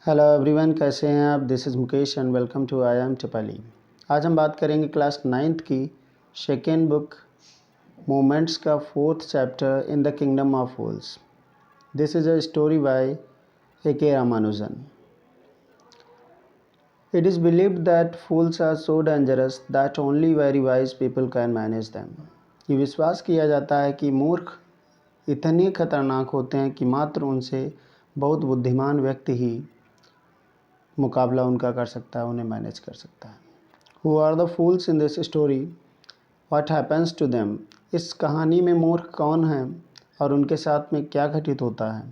Hello everyone, कैसे हैं आप। This is Mukesh and welcome to I am Tipali. आज हम बात करेंगे क्लास 9th की सेकेंड बुक मोमेंट्स का 4th chapter in the kingdom of fools. This is a story by A K. Ramanujan. It is believed that fools are so dangerous that only very wise people can manage them. ये विश्वास किया जाता है कि मूर्ख इतने खतरनाक होते हैं कि मात्र उनसे बहुत बुद्धिमान व्यक्ति ही मुकाबला उनका कर सकता है, उन्हें मैनेज कर सकता है। Who are the fools in this story, what happens to them. इस कहानी में मूर्ख कौन हैं और उनके साथ में क्या घटित होता है।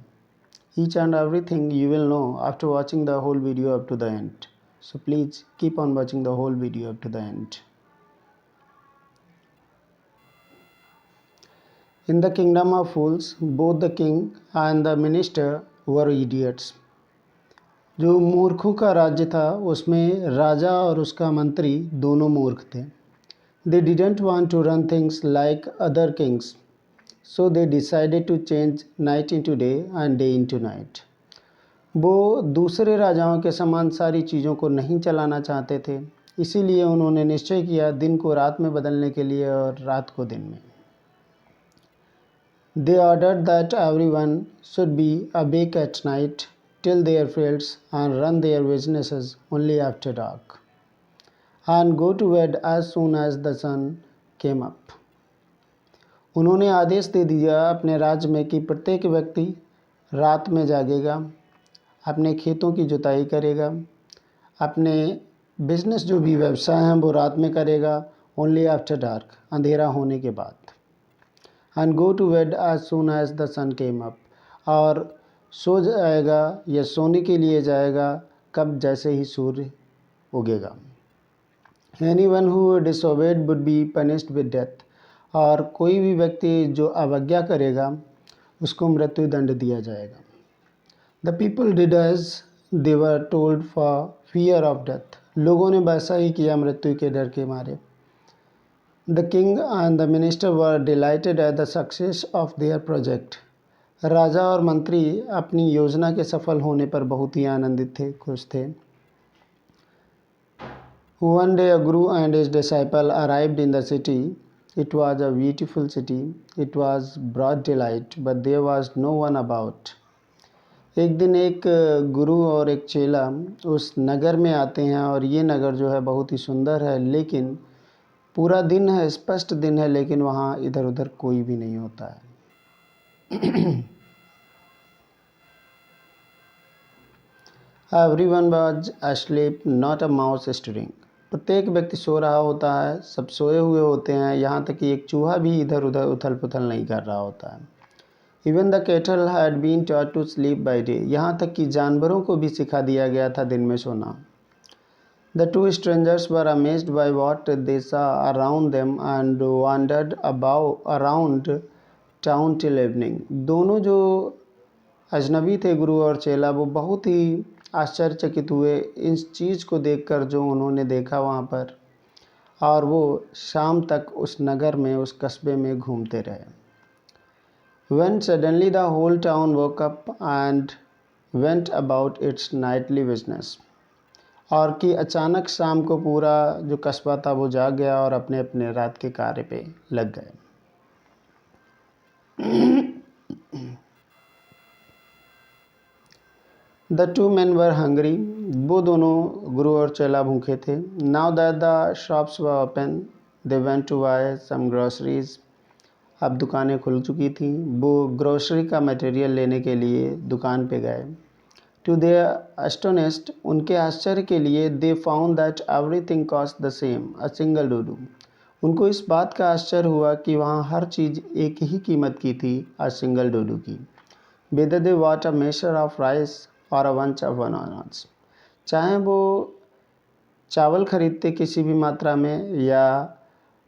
Each and everything you will know after watching the whole video up to the end. So please keep on watching the whole video up to the end. In the kingdom of fools, both the king and the minister were idiots. जो मूर्खों का राज्य था उसमें राजा और उसका मंत्री दोनों मूर्ख थे। They didn't want to run things like other kings, so they decided to change night into day and day into night. वो दूसरे राजाओं के समान सारी चीज़ों को नहीं चलाना चाहते थे, इसीलिए उन्होंने निश्चय किया दिन को रात में बदलने के लिए और रात को दिन में। They ordered that everyone should be awake at night till their fields and run their businesses only after dark and go to bed as soon as the sun came up. उन्होंने आदेश दे दिया अपने राज्य में कि प्रत्येक व्यक्ति रात में जागेगा, अपने खेतों की जुताई करेगा, अपने बिजनेस जो भी व्यवसाय हैं वो रात में करेगा, ओनली आफ्टर डार्क, अंधेरा होने के बाद, and go to bed as soon as the sun came up, और सो जाएगा या सोने के लिए जाएगा कब, जैसे ही सूर्य उगेगा। Anyone who disobeyed would be punished with death, और कोई भी व्यक्ति जो अवज्ञा करेगा उसको मृत्यु दंड दिया जाएगा। The people did as they were told for fear of death, लोगों ने वैसा ही किया मृत्यु के डर के मारे। The king and the minister were delighted at the success of their project, राजा और मंत्री अपनी योजना के सफल होने पर बहुत ही आनंदित थे, खुश थे। One day a guru and his disciple arrived in the city. It was a beautiful city. It was broad daylight, but there was no one about. एक दिन एक गुरु और एक चेला उस नगर में आते हैं और ये नगर जो है बहुत ही सुंदर है, लेकिन पूरा दिन है, स्पष्ट दिन है, लेकिन वहाँ इधर उधर कोई भी नहीं होता है। Everyone was asleep, not a mouse stirring. प्रत्येक व्यक्ति सो रहा होता है, सब सोए हुए होते हैं, यहाँ तक कि एक चूहा भी इधर उधर उथल पुथल नहीं कर रहा होता है। Even the cattle had been taught to sleep by day. यहाँ तक कि जानवरों को भी सिखा दिया गया था दिन में सोना। The two strangers were amazed by what they saw around them and wandered about around town till evening. दोनों जो अजनबी थे, गुरु और चेला, वो बहुत ही आश्चर्यचकित हुए इस चीज़ को देखकर जो उन्होंने देखा वहाँ पर, और वो शाम तक उस नगर में, उस कस्बे में घूमते रहे। When suddenly the whole town woke up and went about its nightly business. और कि अचानक शाम को पूरा जो कस्बा था वो जाग गया और अपने अपने रात के कार्य पे लग गए। The two men were hungry. वो दोनों गुरु और चेला भूखे थे। Now that the shops were open, they went to buy some groceries. अब दुकानें खुल चुकी थी, वो ग्रोसरी का मटेरियल लेने के लिए दुकान पे गए। To their astonished, उनके आश्चर्य के लिए, they found that everything cost the same, a single dodo. उनको इस बात का आश्चर्य हुआ कि वहाँ हर चीज़ एक ही कीमत की थी, a single dodo की। Whether they bought a measure of rice or a bunch of bananas, चाहे वो चावल खरीदते किसी भी मात्रा में या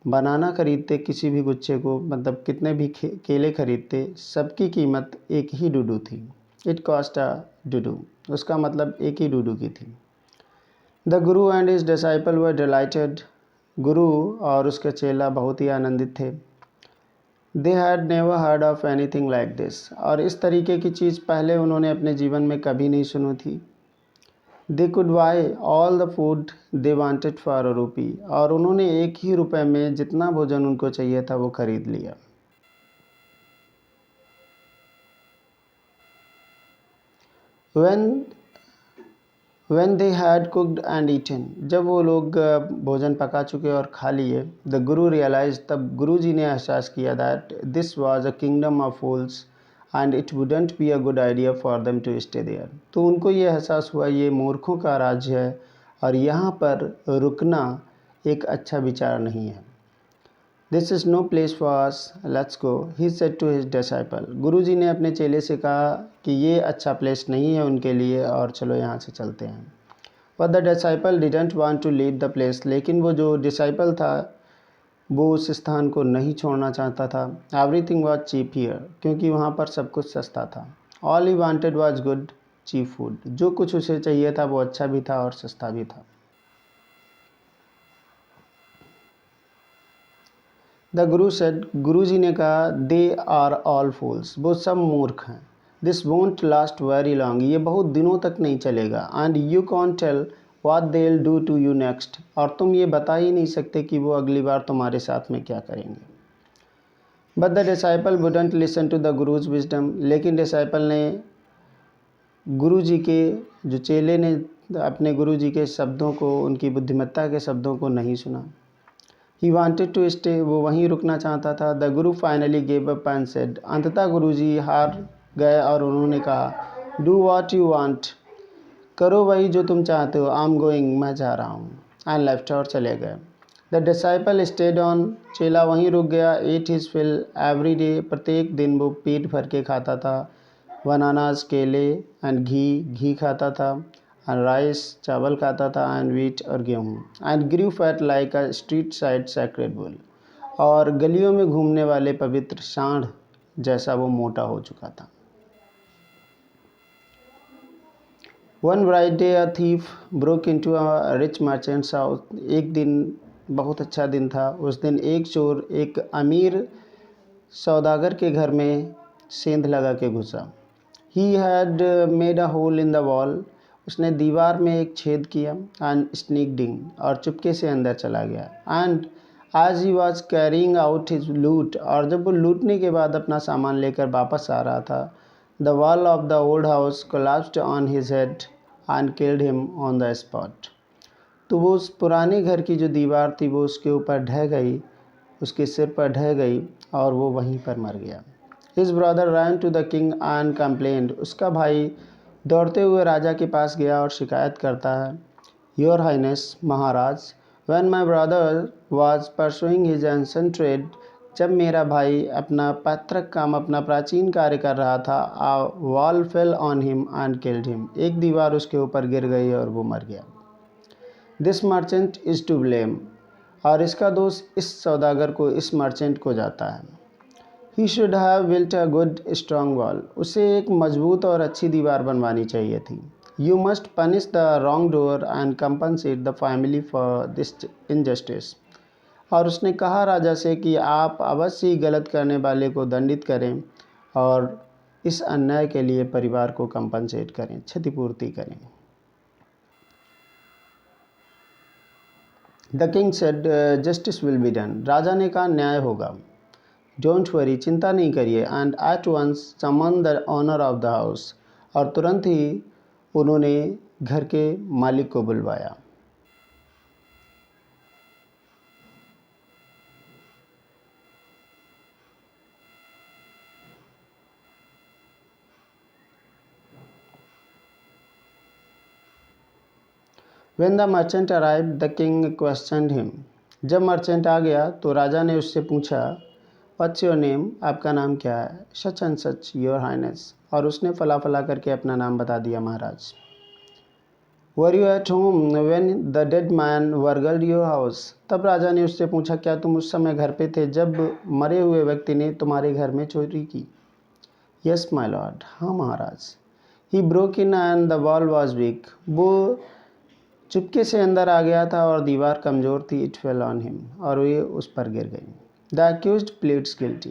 बनाना खरीदते किसी भी गुच्छे को, मतलब कितने भी केले खरीदते, सबकी कीमत एक ही डूडू थी। इट कॉस्ट अ डूडू, उसका मतलब एक ही डूडू की थी। The Guru and his disciple were dilated, गुरु और उसके चेला बहुत ही आनंदित थे। They had never heard of anything like this, और इस तरीके की चीज़ पहले उन्होंने अपने जीवन में कभी नहीं सुनी थी। They could bye all the food they wanted for a रूपी, और उन्होंने 1 ही रुपये में जितना भोजन उनको चाहिए था वो खरीद लिया। When when they had cooked and eaten, जब वो लोग भोजन पका चुके और खा लिए, द गुरु रियलाइज, तब गुरु जी ने एहसास किया that this was a kingdom of fools and it wouldn't be a good idea for them to stay there. तो उनको ये एहसास हुआ ये मूर्खों का राज्य है और यहाँ पर रुकना एक अच्छा विचार नहीं है। This is no place for us, let's go, he said to his disciple. गुरु जी ने अपने चेले से कहा कि ये अच्छा प्लेस नहीं है उनके लिए और चलो यहाँ से चलते हैं। But the disciple didn't want to leave the place, लेकिन वो जो डिसाइपल था वो उस स्थान को नहीं छोड़ना चाहता था। एवरीथिंग वॉज चीप हियर, क्योंकि वहाँ पर सब कुछ सस्ता था। All he wanted was good cheap food, जो कुछ उसे चाहिए था वो अच्छा भी था और सस्ता भी था। द गुरु सेड, गुरु जी ने कहा, दे आर ऑल फूल्स, वो सब मूर्ख हैं। This won't last very long, ये बहुत दिनों तक नहीं चलेगा। And you can't tell what they will do to you next, और तुम ये बता ही नहीं सकते कि वो अगली बार तुम्हारे साथ में क्या करेंगे। But the disciple wouldn't listen to the guru's wisdom, लेकिन डिसाइपल ने गुरु जी के, जो चेले ने अपने गुरु जी के शब्दों को, उनकी बुद्धिमत्ता के शब्दों को नहीं सुना। ही वांटेड टू स्टे, वो वहीं रुकना चाहता था। The Guru finally gave up and said, अंततः गुरु जी हार गए और उन्होंने कहा, डू वॉट यू वांट, करो वही जो तुम चाहते हो, आई एम गोइंग, मैं जा रहा हूँ। एंड लेफ्ट, और चले गए। द डिसाइपल स्टेड ऑन, चेला वहीं रुक गया। Ate his fill every day, प्रत्येक दिन वो पेट भर के खाता था। बनानास, केले, एंड घी खाता था। एंड राइस, चावल खाता था। एंड वीट, और गेहूँ। And Guru fat like a street side sacred bull, और गलियों में घूमने वाले पवित्र सांड जैसा वो मोटा हो चुका था। One bright day a thief broke into a rich merchants house, एक दिन, बहुत अच्छा दिन था उस दिन, एक चोर एक अमीर सौदागर के घर में सेंध लगा के घुसा। He had made a hole in the wall, उसने दीवार में एक छेद किया। एंड स्नीक्ड इन, और चुपके से अंदर चला गया। एंड आज he was carrying out his लूट, और जब वो लूटने के बाद अपना सामान लेकर वापस आ रहा था, the wall of the old house collapsed on his head and killed him on the spot, तो वो उस पुराने घर की जो दीवार थी वो उसके ऊपर ढह गई, उसके सिर पर ढह गई और वो वहीं पर मर गया। His brother ran to the king and complained, उसका भाई दौड़ते हुए राजा के पास गया और शिकायत करता है, योर हाइनेस, महाराज, when my brother was pursuing his ancient trade, जब मेरा भाई अपना पैतृक काम, अपना प्राचीन कार्य कर रहा था, a wall fell on him and killed him, एक दीवार उसके ऊपर गिर गई और वो मर गया। This merchant is to blame, और इसका दोष इस सौदागर को, इस मर्चेंट को जाता है। He should have built a good strong wall, उसे एक मजबूत और अच्छी दीवार बनवानी चाहिए थी। You must punish the wrong door and compensate the family for this injustice, और उसने कहा राजा से कि आप अवश्य ही गलत करने वाले को दंडित करें और इस अन्याय के लिए परिवार को कंपनसेट करें, क्षतिपूर्ति करें। The king said, justice will be done, राजा ने कहा न्याय होगा। डोंट वरी, चिंता नहीं करिए। And at once summon the owner of the house, और तुरंत ही उन्होंने घर के मालिक को बुलवाया। When the merchant arrived, the king questioned him. जब मर्चेंट आ गया तो राजा ने उससे पूछा, व्हाट्स योर नेम, आपका नाम क्या है। Such and such your highness, और उसने फला फला करके अपना नाम बता दिया, महाराज। Were you at home when the dead man burgled your house, तब राजा ने उससे पूछा, क्या तुम उस समय घर पे थे जब मरे हुए व्यक्ति ने तुम्हारे घर में चोरी की। यस माय लॉर्ड, हाँ महाराज। He broke in and the wall was weak, वो चुपके से अंदर आ गया था और दीवार कमज़ोर थी। इट फेल ऑन हिम, और ये उस पर गिर गई। द अक्यूज्ड प्लीड्स गिल्टी,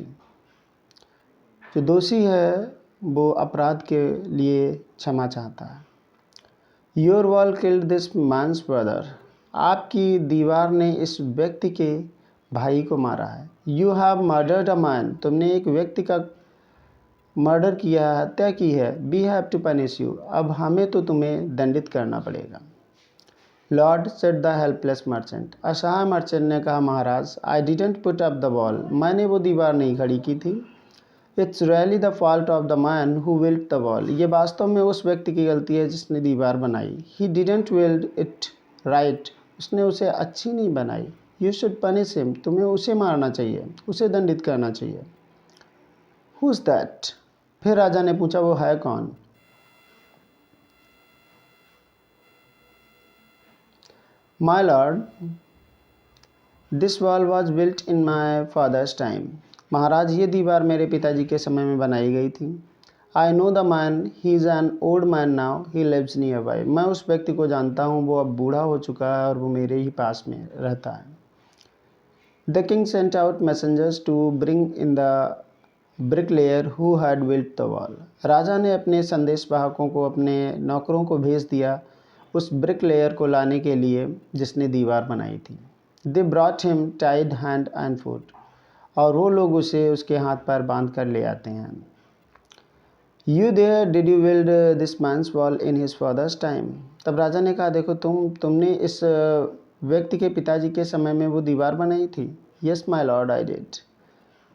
जो दोषी है वो अपराध के लिए क्षमा चाहता है। Your wall killed this man's brother, आपकी दीवार ने इस व्यक्ति के भाई को मारा है। You have murdered a man, तुमने एक व्यक्ति का मर्डर किया है, हत्या की है। We have to punish you, अब हमें तो तुम्हें दंडित करना पड़ेगा। Lord said the helpless merchant, असहाय मर्चेंट ने कहा महाराज, I didn't put up the wall, मैंने वो दीवार नहीं खड़ी की थी। It's really the fault of the man who built the wall, ये वास्तव में उस व्यक्ति की गलती है जिसने दीवार बनाई। He didn't build it right, उसने उसे अच्छी नहीं बनाई। यू शुड पनिश हिम, तुम्हें उसे मारना चाहिए, उसे दंडित करना चाहिए। हु इज़ दैट, फिर राजा ने पूछा वो है कौन। My lord, this wall was built in my father's time, महाराज ये दीवार मेरे पिताजी के समय में बनाई गई थी। I know the man, he is an old man now, he lives nearby, मैं उस व्यक्ति को जानता हूँ, वो अब बूढ़ा हो चुका है और वो मेरे ही पास में रहता है। The king sent out messengers to bring in the bricklayer who had built the wall, राजा ने अपने संदेशवाहकों को, अपने नौकरों को भेज दिया उस ब्रिकलेयर को लाने के लिए जिसने दीवार बनाई थी। They brought him tied hand and foot, और वो लोग उसे उसके हाथ पैर बांध कर ले आते हैं। You there did you build this man's wall in his father's time, तब राजा ने कहा देखो तुमने इस व्यक्ति के पिताजी के समय में वो दीवार बनाई थी। Yes my Lord I did,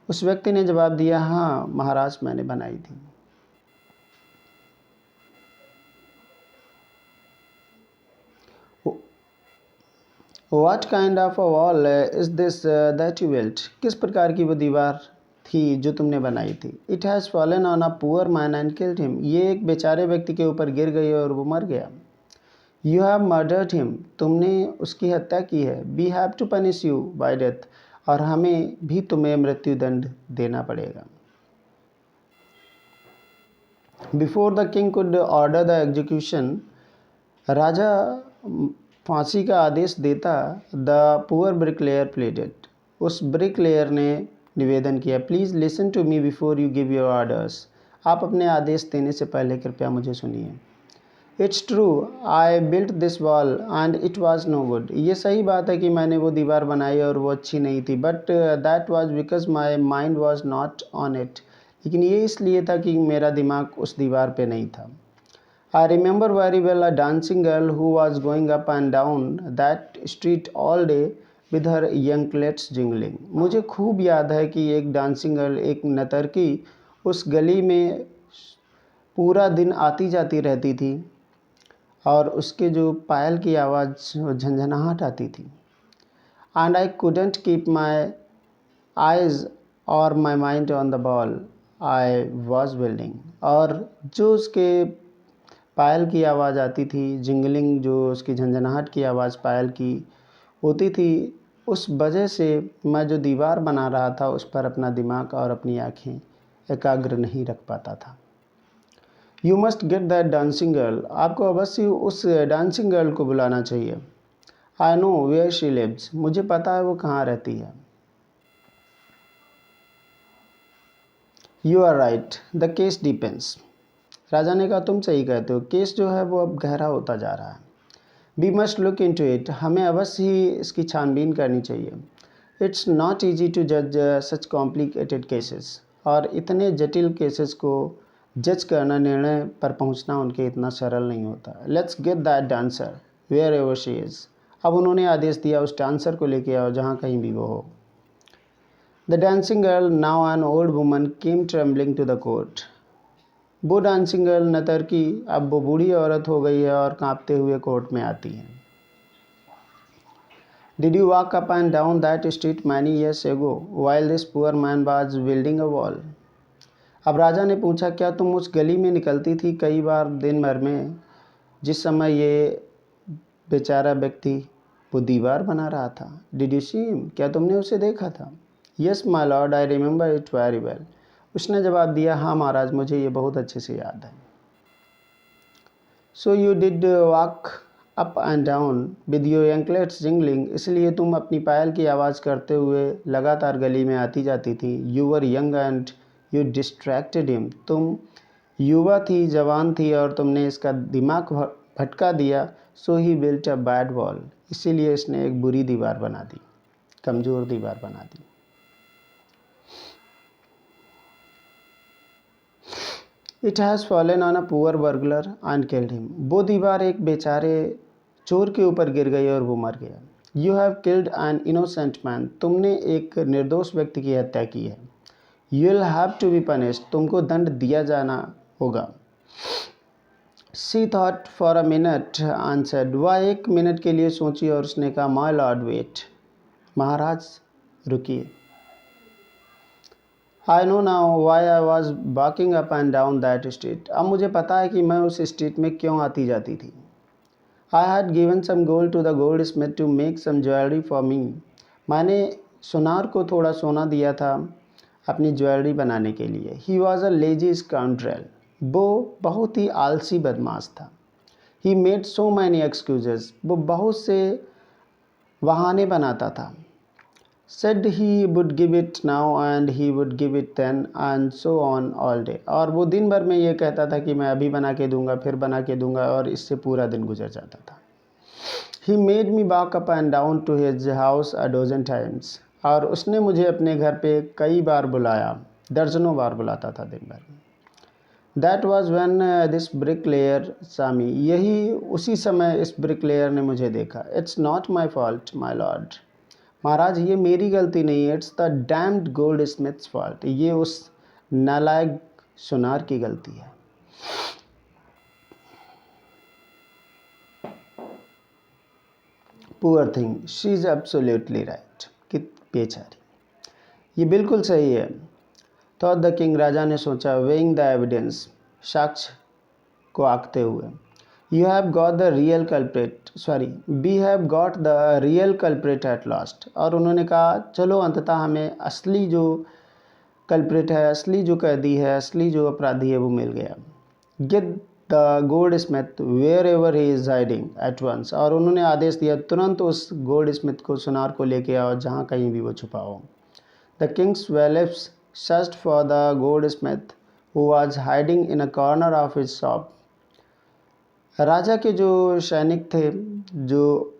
उस व्यक्ति ने जवाब दिया हाँ महाराज मैंने बनाई थी। What kind of a wall is this that you built, किस प्रकार की वो दीवार थी जो तुमने बनाई थी। It has fallen on a poor man and killed him, ये एक बेचारे व्यक्ति के ऊपर गिर गई और वो मर गया। You have murdered him, तुमने उसकी हत्या की है। We have to punish you by death, और हमें भी तुम्हें मृत्युदंड देना पड़ेगा। Before the king could order the execution, राजा फांसी का आदेश देता, द पुअर ब्रिकलेयर प्लेडेड, उस ब्रिकलेयर ने निवेदन किया, please listen to me before you give your orders, आप अपने आदेश देने से पहले कृपया मुझे सुनिए। It's true I built this wall and it was no good, ये सही बात है कि मैंने वो दीवार बनाई और वो अच्छी नहीं थी, but that was because my mind was not on it, लेकिन ये इसलिए था कि मेरा दिमाग उस दीवार पे नहीं था। I remember very well a dancing girl who was going up and down that street all day with her anklets jingling, मुझे खूब याद है कि एक डांसिंग गर्ल, एक नर्तकी उस गली में पूरा दिन आती जाती रहती थी और उसके जो पायल की आवाज़ झंझनाहट आती थी। And I couldn't keep my eyes or my mind on the ball I was building, और जो उसके पायल की आवाज़ आती थी, जिंगलिंग जो उसकी झंझनाहट की आवाज़ पायल की होती थी, उस वजह से मैं जो दीवार बना रहा था उस पर अपना दिमाग और अपनी आँखें एकाग्र नहीं रख पाता था। You must get that dancing girl, आपको अवश्य उस डांसिंग गर्ल को बुलाना चाहिए। I know where she lives, मुझे पता है वो कहाँ रहती है। You are right the case depends, राजा ने कहा तुम सही कहते हो, केस जो है वो अब गहरा होता जा रहा है। We must look into it, हमें अवश्य ही इसकी छानबीन करनी चाहिए। इट्स नॉट ईजी टू जज सच कॉम्प्लिकेटेड केसेस, और इतने जटिल केसेस को जज करना, निर्णय पर पहुंचना उनके इतना सरल नहीं होता। Let's get that dancer wherever she is, अब उन्होंने आदेश दिया उस डांसर को लेके आओ जहाँ कहीं भी वो हो। The dancing girl now an old woman came trembling to the court, वो डांसिंग गर्ल नर्तकी अब वो बूढ़ी औरत हो गई है और कांपते हुए कोर्ट में आती है। Did you walk up and down that street many years ago while this poor man was building a wall, अब राजा ने पूछा क्या तुम उस गली में निकलती थी कई बार दिन भर में जिस समय ये बेचारा व्यक्ति वो दीवार बना रहा था। डिड यू सी हिम, क्या तुमने उसे देखा था। Yes my Lord I remember it very well, उसने जवाब दिया हाँ महाराज मुझे ये बहुत अच्छे से याद है। So you did walk up and down with your anklets jingling, इसलिए तुम अपनी पायल की आवाज़ करते हुए लगातार गली में आती जाती थी। You were young and you distracted him, तुम युवा थी, जवान थी और तुमने इसका दिमाग भटका दिया। सो ही बिल्ट अ बैड वॉल, इसीलिए इसने एक बुरी दीवार बना दी, कमज़ोर दीवार बना दी। It has fallen on a poor burglar and killed him, वो दीवार एक बेचारे चोर के ऊपर गिर गई और वो मर गया। You have killed an innocent man, तुमने एक निर्दोष व्यक्ति की हत्या की है। You will have to be punished, तुमको दंड दिया जाना होगा। She thought for a minute and said, वह एक मिनट के लिए सोची और उसने कहा, माय लॉर्ड वेट, महाराज रुकिए। I know now why I was walking up and down that street, अब मुझे पता है कि मैं उस स्ट्रीट में क्यों आती जाती थी। I had given some gold to the goldsmith to make some jewellery for me, मैंने सुनार को थोड़ा सोना दिया था अपनी ज्वेलरी बनाने के लिए। He was a lazy scoundrel, वो बहुत ही आलसी बदमाश था। He made so many excuses, वो बहुत से बहाने बनाता था। Said he would give it now and he would give it then and so on all day, और वो दिन भर में ये कहता था कि मैं अभी बना के दूंगा, फिर बना के दूंगा, और इससे पूरा दिन गुजर जाता था। He made me walk up and down to his house a dozen times, और उसने मुझे अपने घर पे कई बार बुलाया, दर्जनों बार बुलाता था दिन भर में। That was when this bricklayer saw me, यही उसी समय इस ब्रिक लेयर ने मुझे देखा। It's not my fault my lord, महाराज ये मेरी गलती नहीं है, it's the damned goldsmith's fault, ये उस नालायक सुनार की गलती है। Poor thing, she is absolutely right, कि बेचारी, ये बिल्कुल सही है। थॉट द किंग, राजा ने सोचा, वेइंग द एविडेंस, साक्ष्य को आंकते हुए। You have got the real culprit, sorry we have got the real culprit at last, और उन्होंने कहा चलो अंततः हमें असली जो कल्प्रेट है, असली जो कैदी है, असली जो अपराधी है वो मिल गया। Get the goldsmith wherever he is hiding at once, और उन्होंने आदेश दिया तुरंत उस गोल्ड स्मिथ को, सुनार को लेके आओ जहाँ कहीं भी वो छुपा हो। The king's bailiffs searched for the goldsmith who was hiding in a corner of his shop, राजा के जो सैनिक थे, जो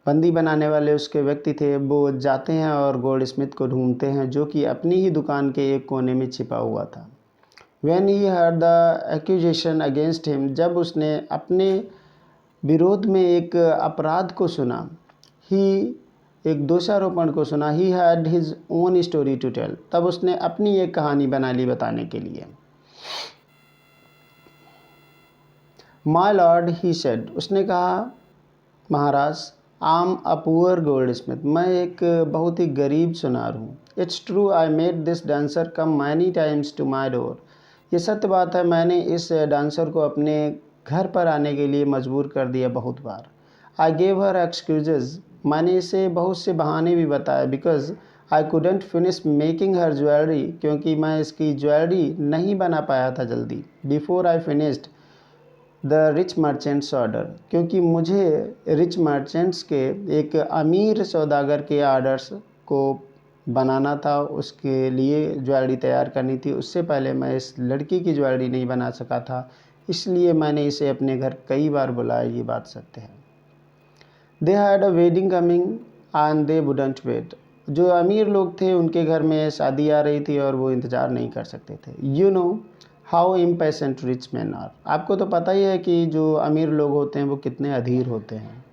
बंदी बनाने वाले उसके व्यक्ति थे, वो जाते हैं और गोल्ड स्मिथ को ढूंढते हैं जो कि अपनी ही दुकान के एक कोने में छिपा हुआ था। When he heard the accusation against him, जब उसने अपने विरोध में एक अपराध को सुना, ही एक दोषारोपण को सुना, he had his own story to tell, तब उसने अपनी एक कहानी बना ली बताने के लिए। My lord, he said, उसने कहा, महाराज, आम अ पुअर गोल्ड स्मिथ, मैं एक बहुत ही गरीब सुनार हूँ। It's true I made this dancer come many times to my door, ये सत्य बात है, मैंने इस डांसर को अपने घर पर आने के लिए मजबूर कर दिया बहुत बार। आई गेव हर एक्सक्यूजेज, मैंने इसे बहुत से बहाने भी बताए। Because I couldn't finish making her jewellery, क्योंकि मैं इसकी ज्वेलरी नहीं बना पाया था जल्दी। Before I finished the rich merchants order, क्योंकि मुझे रिच मर्चेंट्स के, एक अमीर सौदागर के आर्डर्स को बनाना था, उसके लिए ज्वेलरी तैयार करनी थी, उससे पहले मैं इस लड़की की ज्वेलरी नहीं बना सका था, इसलिए मैंने इसे अपने घर कई बार बुलाया, ये बात सत्य है। They had a wedding coming and they wouldn't wait, जो अमीर लोग थे उनके घर में शादी आ रही थी और वो इंतज़ार नहीं कर सकते थे। You know how impatient rich man are, आपको तो पता ही है कि जो अमीर लोग होते हैं वो कितने अधीर होते हैं।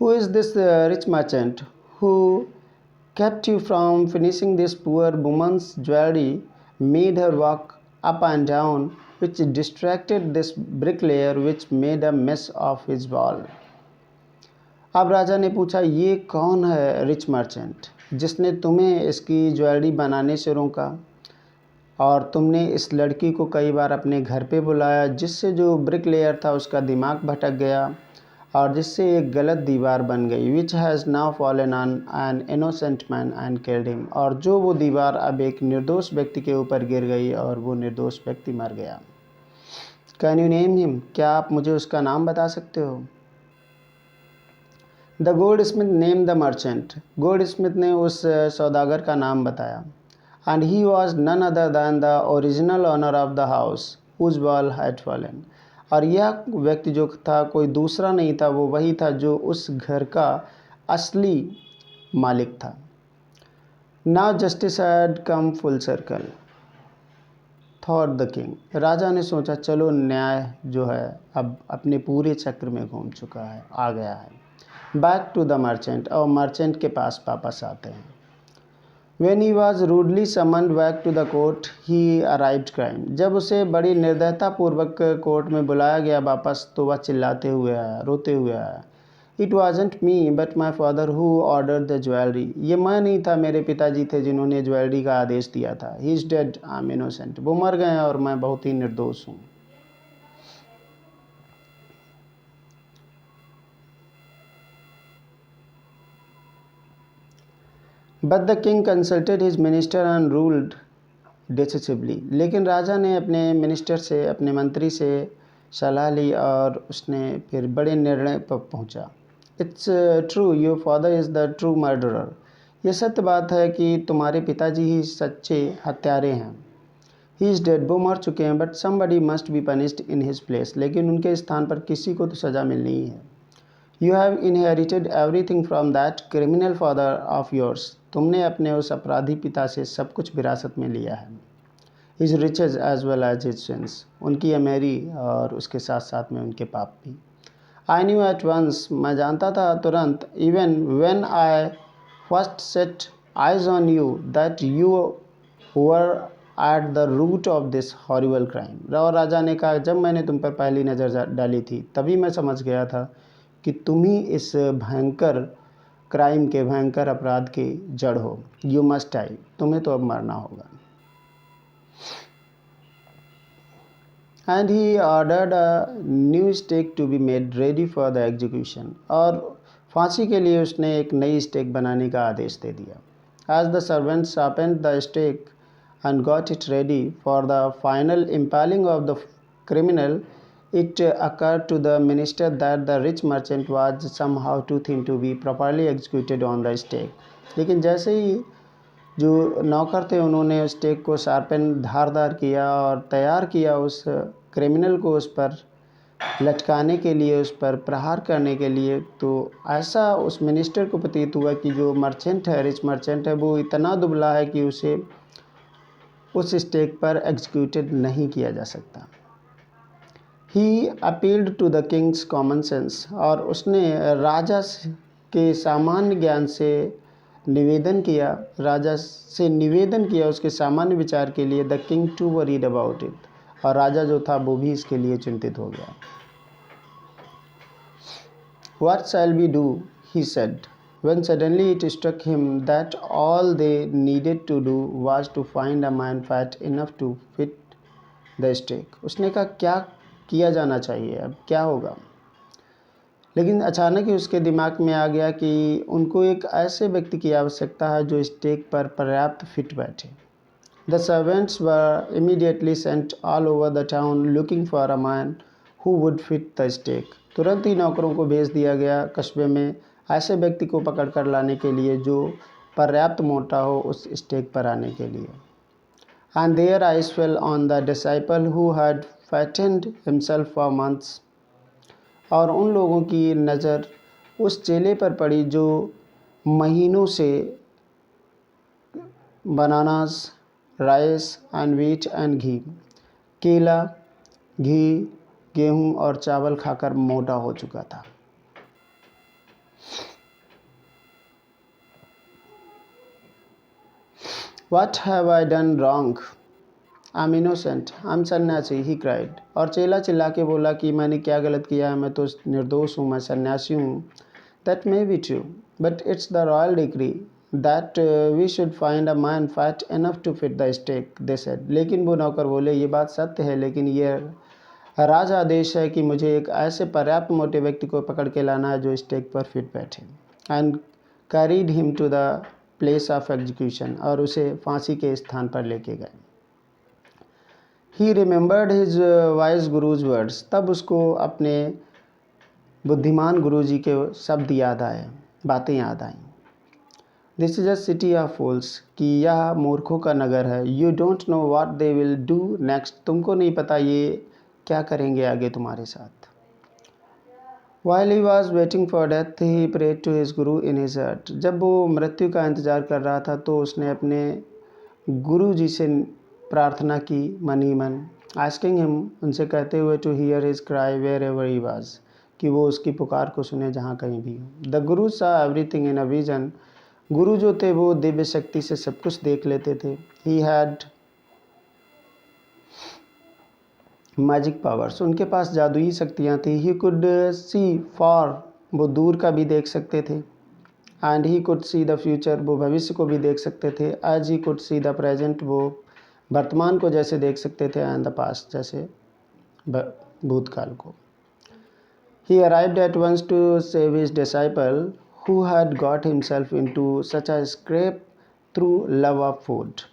Who is this rich merchant who kept you from finishing this poor woman's jewelry, made her walk up and down, which distracted this bricklayer, which made a mess of his wall. अब राजा ने पूछा, ये कौन है rich merchant जिसने तुम्हें इसकी ज्वेलरी बनाने से रोका, और तुमने इस लड़की को कई बार अपने घर पे बुलाया, जिससे जो ब्रिक लेयर था उसका दिमाग भटक गया और जिससे एक गलत दीवार बन गई। Which has now fallen on an innocent man and killed him, और जो वो दीवार अब एक निर्दोष व्यक्ति के ऊपर गिर गई और वो निर्दोष व्यक्ति मर गया। कैन यू नेम हिम, क्या आप मुझे उसका नाम बता सकते हो? The gold Smith name the merchant, gold Smith ने उस सौदागर का नाम बताया। and he was none other than the original owner of the house whose wall had fallen. और यह व्यक्ति जो था कोई दूसरा नहीं था, वो वही था जो उस घर का असली मालिक था. Now justice had come full circle, thought the king. राजा ने सोचा चलो न्याय जो है अब अपने पूरे चक्र में घूम चुका है, आ गया है. बैक टू द मर्चेंट, और मर्चेंट के पास वापस आते हैं. When he was rudely summoned back to the court, he arrived crying. जब उसे बड़ी निर्दयता पूर्वक कोर्ट में बुलाया गया वापस, तो वह चिल्लाते हुए आया, रोते हुए आया. It wasn't me but my father who ordered the jewelry. ये मैं नहीं था, मेरे पिताजी थे जिन्होंने ज्वेलरी का आदेश दिया था. He is dead, I am innocent. वो मर गए और मैं बहुत ही निर्दोष हूँ. But the king consulted his minister and ruled decisively. लेकिन राजा ने अपने मिनिस्टर से, अपने मंत्री से सलाह ली और उसने फिर बड़े निर्णय पर पहुंचा. It's true your father is the true murderer. ये सत्य बात है कि तुम्हारे पिताजी ही सच्चे हत्यारे हैं. ही इज़ डेड, वो मर चुके हैं. But somebody must be punished in his place. लेकिन उनके स्थान पर किसी को तो सज़ा मिलनी ही है. You have inherited everything from that criminal father of yours. तुमने अपने उस अपराधी पिता से सब कुछ विरासत में लिया है. His riches as well as his sins. उनकी अमेरी और उसके साथ साथ में उनके पाप भी. आई न्यू एट वंस, मैं जानता था तुरंत. Even when I first set eyes on you that you were at the root of this horrible crime. और राजा ने कहा जब मैंने तुम पर पहली नज़र डाली थी तभी मैं समझ गया था कि तुम ही इस भयंकर क्राइम के, भयंकर अपराध के जड़ हो. यू मस्ट डाई, तुम्हें तो अब मरना होगा. And he ordered a new stake to be made ready for the execution. और फांसी के लिए उसने एक नई स्टेक बनाने का आदेश दे दिया. As the servants sharpened the stake and got it ready for the final impaling of the criminal, it occurred to the minister that the rich merchant was somehow too thin to be properly executed on the stake. लेकिन जैसे ही जो नौकर थे उन्होंने उस stake को sharpen, धारदार किया और तैयार किया उस क्रिमिनल को उस पर लटकाने के लिए, उस पर प्रहार करने के लिए, तो ऐसा उस मिनिस्टर को प्रतीत हुआ कि जो मर्चेंट है, रिच मर्चेंट है, वो इतना दुबला है कि उसे उस स्टेक पर एग्जीक्यूटेड नहीं किया जा सकता. He appealed to the king's common sense. और उसने राजा के सामान्य ज्ञान से निवेदन किया, राजा से निवेदन किया उसके सामान्य विचार के लिए. The king to worried about it. और राजा जो था वो भी इसके लिए चिंतित हो गया. What shall we do? He said, when suddenly it struck him that all they needed to do was to find a man fat enough to fit the stake. उसने कहा क्या किया जाना चाहिए, अब क्या होगा. लेकिन अचानक ही उसके दिमाग में आ गया कि उनको एक ऐसे व्यक्ति की आवश्यकता है जो स्टेक पर पर्याप्त फिट बैठे. The servants were immediately sent all over the town looking for a man who would fit the stake. तुरंत ही नौकरों को भेज दिया गया कस्बे में ऐसे व्यक्ति को पकड़ कर लाने के लिए जो पर्याप्त मोटा हो उस स्टेक पर आने के लिए. And their eyes fell on the disciple who had fattened himself for months. और उन लोगों की नज़र उस चेले पर पड़ी जो महीनों से bananas, rice and wheat and ghee, केला, घी, गेहूं और चावल खाकर मोटा हो चुका था. What have I done wrong? I'm innocent. I'm सन्यासी, he cried. और चेला चिल्ला के बोला कि मैंने क्या गलत किया है, मैं तो निर्दोष हूँ, मैं सन्यासी हूँ. That may be true, but it's the royal decree that we should find a man fat enough to fit the stake, they said. लेकिन वो नौकर बोले ये बात सत्य है, लेकिन ये राज आदेश है कि मुझे एक ऐसे पर्याप्त मोटे व्यक्ति को पकड़ के लाना है जो स्टेक पर फिट बैठे. And carried him to the place of execution. और उसे फांसी के स्थान पर लेके गए. He remembered his wise guru's words. तब उसको अपने बुद्धिमान गुरुजी के शब्द याद आए, बातें याद आईं. This is a city of fools, कि यह मूर्खों का नगर है। You don't know what they will do next, तुमको नहीं पता ये क्या करेंगे आगे तुम्हारे साथ। While he was waiting for death, he prayed to his guru in his heart. जब वो मृत्यु का इंतज़ार कर रहा था तो उसने अपने गुरु जी से प्रार्थना की मन ही मन, आस्किंग हिम, उनसे कहते हुए, to hear his cry wherever he was, कि वो उसकी पुकार को सुने जहाँ कहीं भी हो। द गुरु सा एवरीथिंग इन अ विजन, गुरु जो थे वो दिव्य शक्ति से सब कुछ देख लेते थे। ही हैड मैजिक पावर्स, उनके पास जादुई शक्तियाँ थी। ही कुड सी फॉर, वो दूर का भी देख सकते थे। And he could see the future, वो भविष्य को भी देख सकते थे। As he could see the present, वो वर्तमान को जैसे देख सकते थे, एंड द पास्ट, जैसे भूतकाल को। He arrived at once to save his disciple who had got himself into such a scrape through love of food.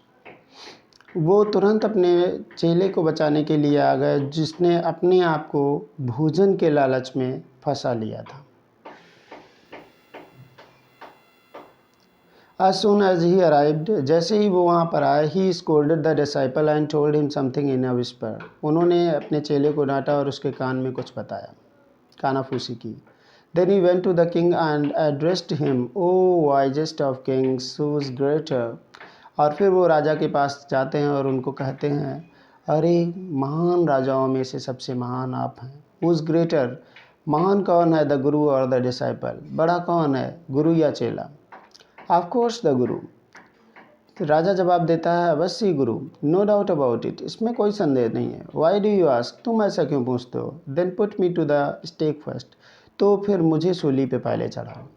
वो तुरंत अपने चेले को बचाने के लिए आ गए जिसने अपने आप को भोजन के लालच में फंसा लिया था। As soon as he arrived, जैसे ही वो वहाँ पर आए, he scolded the disciple and told him something in a whisper. उन्होंने अपने चेले को डांटा और उसके कान में कुछ बताया, कानाफूसी की। Then he went to the king and addressed him, O wisest of kings, who's greater? और फिर वो राजा के पास जाते हैं और उनको कहते हैं, अरे महान राजाओं में से सबसे महान आप हैं। Who's greater? महान कौन है, द गुरु और द डिसाइपल? बड़ा कौन है, गुरु या चेला? Of course the guru. राजा जवाब देता है, अवश्य गुरु, नो डाउट अबाउट इट, इसमें कोई संदेह नहीं है। वाई डू यू आस्क, तुम ऐसा क्यों पूछते हो? Then put me to the stake first, तो फिर मुझे सूली पे पहले चढ़ाओ।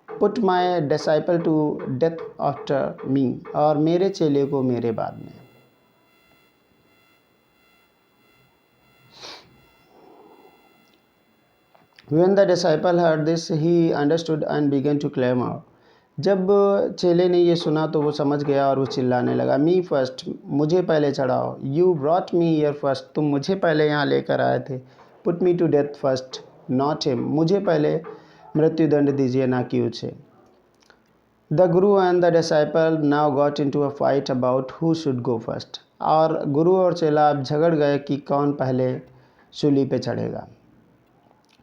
Put my disciple to death after me, और मेरे चेले को मेरे बाद में। When the disciple heard this, he understood and began to clamor. जब चेले ने ये सुना तो वो समझ गया और वो चिल्लाने लगा, मी फर्स्ट, मुझे पहले चढ़ाओ। You brought me here first, तुम मुझे पहले यहाँ लेकर आए थे। Put me to death first, not him, मुझे पहले मृत्युदंड दीजिए, ना कि उसे। The Guru and the disciple now got into a fight about who should go first, और गुरु और चेला अब झगड़ गए कि कौन पहले सूली पे चढ़ेगा।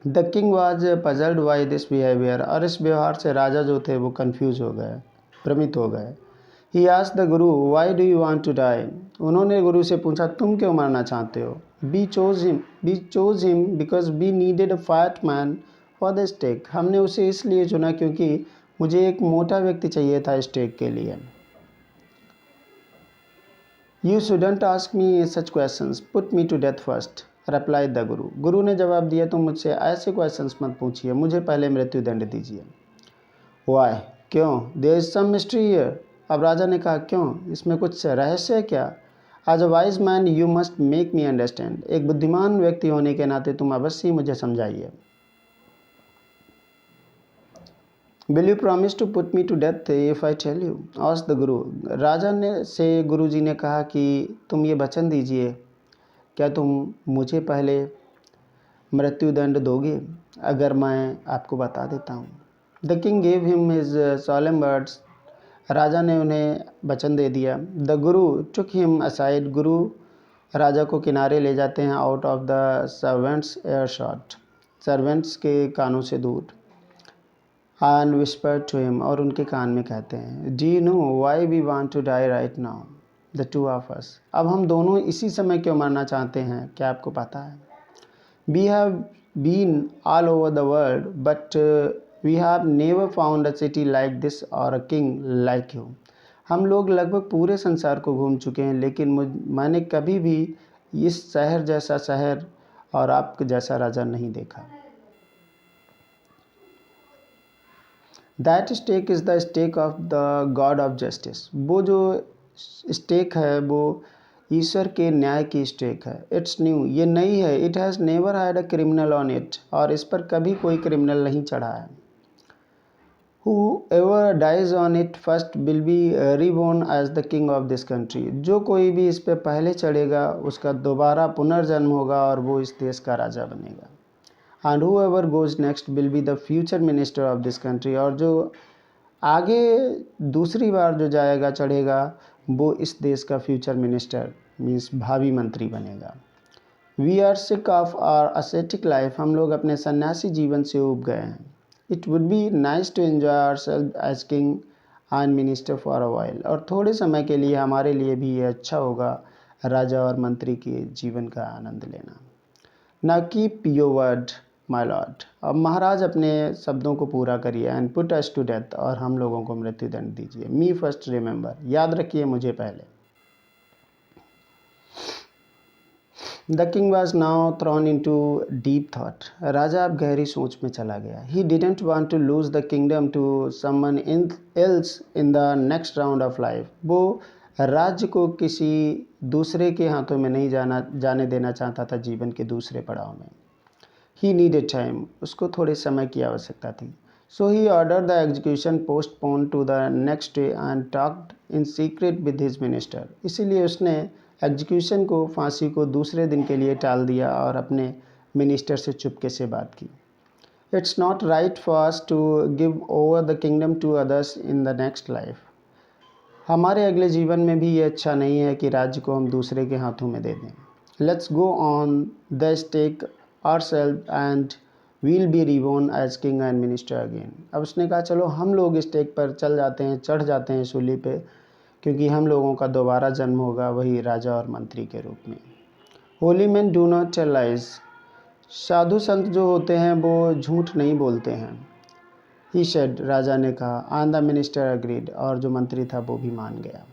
The king was puzzled by this behaviour, और इस व्यवहार से राजा जो थे वो कन्फ्यूज हो गए, भ्रमित हो गए। He asked the guru, why do you want to die? उन्होंने गुरु से पूछा, तुम क्यों मरना चाहते हो? We chose him because we needed a fat man for the stake, हमने उसे इसलिए चुना क्योंकि मुझे एक मोटा व्यक्ति चाहिए था स्टेक के लिए। You shouldn't ask me such questions, put me to death first, replied the guru. गुरु ने जवाब दिया, तुम मुझसे ऐसे क्वेश्चंस मत पूछिए, मुझे पहले मृत्युदंड दीजिए। वाई, क्यों? There is some mystery here. अब राजा ने कहा, क्यों, इसमें कुछ रहस्य है क्या? As a wise man you must make me understand, एक बुद्धिमान व्यक्ति होने के नाते तुम अवश्य ही मुझे समझाइए। Will you promise to put me to death if I tell you? Asked the guru. राजा ने से गुरु जी ने कहा कि तुम ये वचन दीजिए, क्या तुम मुझे पहले मृत्युदंड दोगे अगर मैं आपको बता देता हूँ? The king gave him his solemn words, राजा ने उन्हें वचन दे दिया। The Guru took him aside, गुरु राजा को किनारे ले जाते हैं, out of the servants air shot, servants के कानों से दूर। एंड विस्पर टू हिम, और उनके कान में कहते हैं, do you know why we want to die right now, the two of us, अब हम दोनों इसी समय क्यों मरना चाहते हैं, क्या आपको पता है? We have been all over the world but we have never found a city like this और अ किंग लाइक यू, हम लोग लगभग पूरे संसार को घूम चुके हैं, लेकिन मैंने कभी भी इस शहर जैसा शहर और आपके जैसा राजा नहीं देखा। That stake is the stake of the god of justice, वो जो स्टेक है वो ईश्वर के न्याय की स्टेक है। इट्स न्यू, ये नई है। It has never had a criminal on it, और इस पर कभी कोई क्रिमिनल नहीं चढ़ा है। Whoever dies on it first will be reborn as the king of this country, जो कोई भी इस पर पहले चढ़ेगा उसका दोबारा पुनर्जन्म होगा और वो इस देश का राजा बनेगा। And who ever goes next will be the future minister of this country, और जो आगे दूसरी बार जो जाएगा चढ़ेगा वो इस देश का फ्यूचर मिनिस्टर मीन्स भावी मंत्री बनेगा। We are sick of our ascetic life, हम लोग अपने सन्यासी जीवन से ऊब गए हैं। It would be nice to enjoy ourselves as king and minister for a while, और थोड़े समय के लिए हमारे लिए भी ये अच्छा होगा राजा और मंत्री के जीवन का आनंद लेना। Now keep your word my lord, अब महाराज अपने शब्दों को पूरा करिए। And put us to death, और हम लोगों को मृत्युदंड दीजिए। मी फर्स्ट रिमेंबर, याद रखिए मुझे पहले। The king was now thrown into deep thought, राजा अब गहरी सोच में चला गया। He didn't want to lose the kingdom to someone else in the next round of life, वो राज्य को किसी दूसरे के हाथों में नहीं जाने देना चाहता था जीवन के दूसरे पड़ाव में। ही नीडेड टाइम, उसको थोड़े समय की आवश्यकता थी। So he ordered the execution postpone to the next day and talked in secret with his minister, इसीलिए उसने एग्जीक्यूशन को, फांसी को दूसरे दिन के लिए टाल दिया और अपने मिनिस्टर से चुपके से बात की। It's not right for us to give over the kingdom to others in the next life, हमारे अगले जीवन में भी ये अच्छा नहीं है कि राज्य को हम दूसरे के हाथों में दे दें। Let's go on the stake ourselves and we'll be reborn as king and minister again। अब उसने कहा चलो हम लोग स्टेक पर चल जाते हैं, चढ़ जाते हैं सूली पे, क्योंकि हम लोगों का दोबारा जन्म होगा वही राजा और मंत्री के रूप में। Holy man do not tell lies, साधु संत जो होते हैं वो झूठ नहीं बोलते हैं। ही सेड, राजा ने कहा। एंड द मिनिस्टर अग्रीड, और जो मंत्री था वो भी मान गया।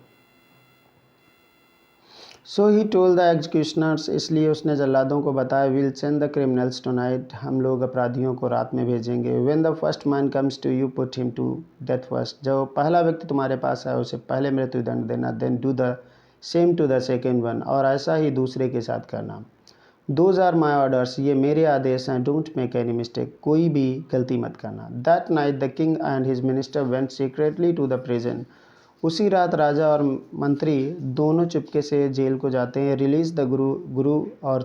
सो ही टोल्ड द एग्जीक्यूशनर्स, इसलिए उसने जल्लादों को बताया, will send the criminals tonight, हम लोग अपराधियों को रात में भेजेंगे। When the first man comes to you put him to death first, जो पहला व्यक्ति तुम्हारे पास आए उसे पहले मृत्युदंड देना। Then do the same to the second one, और ऐसा ही दूसरे के साथ करना। दोज आर माई ऑर्डर्स, ये मेरे आदेश हैं। डोंट मेक एनी मिस्टेक, कोई भी गलती मत करना। That night the king and his minister went secretly to the prison, उसी रात राजा और मंत्री दोनों चुपके से जेल को जाते हैं। रिलीज द गुरु और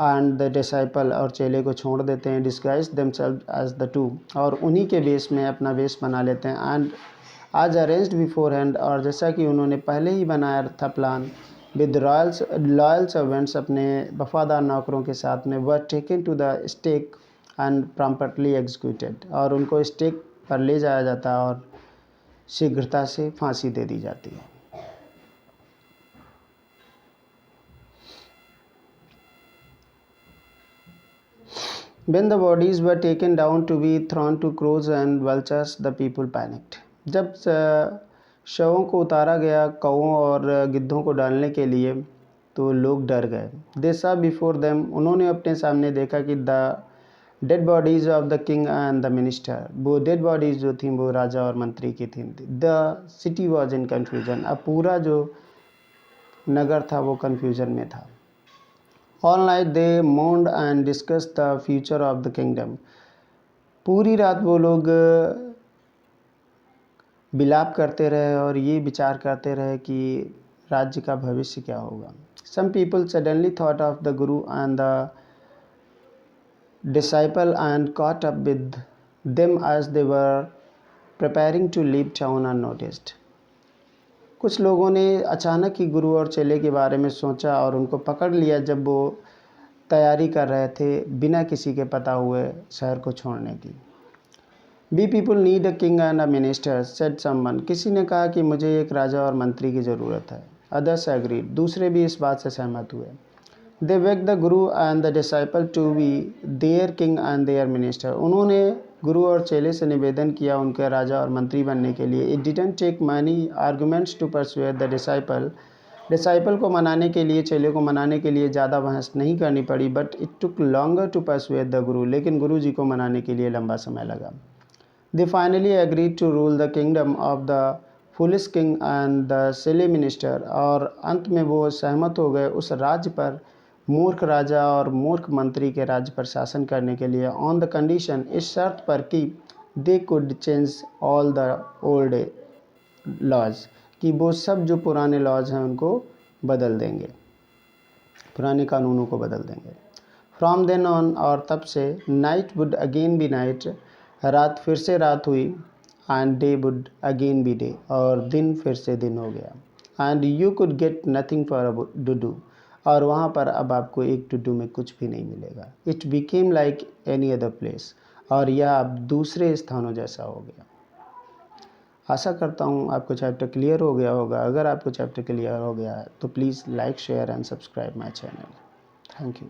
एंड द डिसाइपल, और चेले को छोड़ देते हैं। Disguise themselves as the two, और उन्हीं के वेश में अपना वेश बना लेते हैं। एंड आज अरेंज्ड बिफोर हैंड, और जैसा कि उन्होंने पहले ही बनाया था प्लान, विद लॉयल सर्वेंट्स, अपने वफादार नौकरों के साथ में, were taken to the stake and promptly executed, और उनको स्टेक पर ले जाया जाता है और शीघ्रता से फांसी दे दी जाती है। When the bodies were taken down to be thrown to crows and vultures, the people panicked। जब शवों को उतारा गया कौओं और गिद्धों को डालने के लिए, तो लोग डर गए। They saw before them, उन्होंने अपने सामने देखा कि the dead bodies of the king and the minister, वो डेड बॉडीज जो थी वो राजा और मंत्री की थी। The city was in confusion, अब पूरा जो नगर था वो कन्फ्यूजन में था। All night they moaned and discuss the future of the kingdom, पूरी रात वो लोग विलाप करते रहे और ये विचार करते रहे कि राज्य का भविष्य क्या होगा। Some people suddenly thought of the Guru and the disciple and caught up with them as they were preparing to leave town unnoticed। कुछ लोगों ने अचानक ही गुरु और चेले के बारे में सोचा और उनको पकड़ लिया जब वो तैयारी कर रहे थे बिना किसी के पता हुए शहर को छोड़ने की। We people need a king and a minister, said someone, किसी ने कहा कि मुझे एक राजा और मंत्री की ज़रूरत है। अदर्स एग्रीड, दूसरे भी इस बात से सहमत हुए। They wake the Guru and the disciple to be their king and their minister, उन्होंने गुरु और चेले से निवेदन किया उनके राजा और मंत्री बनने के लिए। It didn't take many arguments to persuade the disciple को मनाने के लिए, चेले को मनाने के लिए ज़्यादा बहस नहीं करनी पड़ी। But it took longer to persuade the guru, लेकिन गुरु जी को मनाने के लिए लंबा समय लगा। They finally agreed to rule the kingdom of the foolish king and the silly minister, और अंत में वो सहमत हो गए उस राज्य पर, मूर्ख राजा और मूर्ख मंत्री के राज्य पर शासन करने के लिए। ऑन द कंडीशन, इस शर्त पर कि they could change all the old laws, कि वो सब जो पुराने लॉज हैं उनको बदल देंगे, पुराने कानूनों को बदल देंगे। फ्रॉम देन ऑन, और तब से, night would again be night, रात फिर से रात हुई। And day would again be day, और दिन फिर से दिन हो गया। And you could get nothing for a डुडू, और वहाँ पर अब आपको एक टुडू में कुछ भी नहीं मिलेगा। It became like any other place, और यह अब दूसरे स्थानों जैसा हो गया। आशा करता हूँ आपको चैप्टर क्लियर हो गया होगा। अगर आपको चैप्टर क्लियर हो गया है तो please like, share and subscribe my channel. Thank you.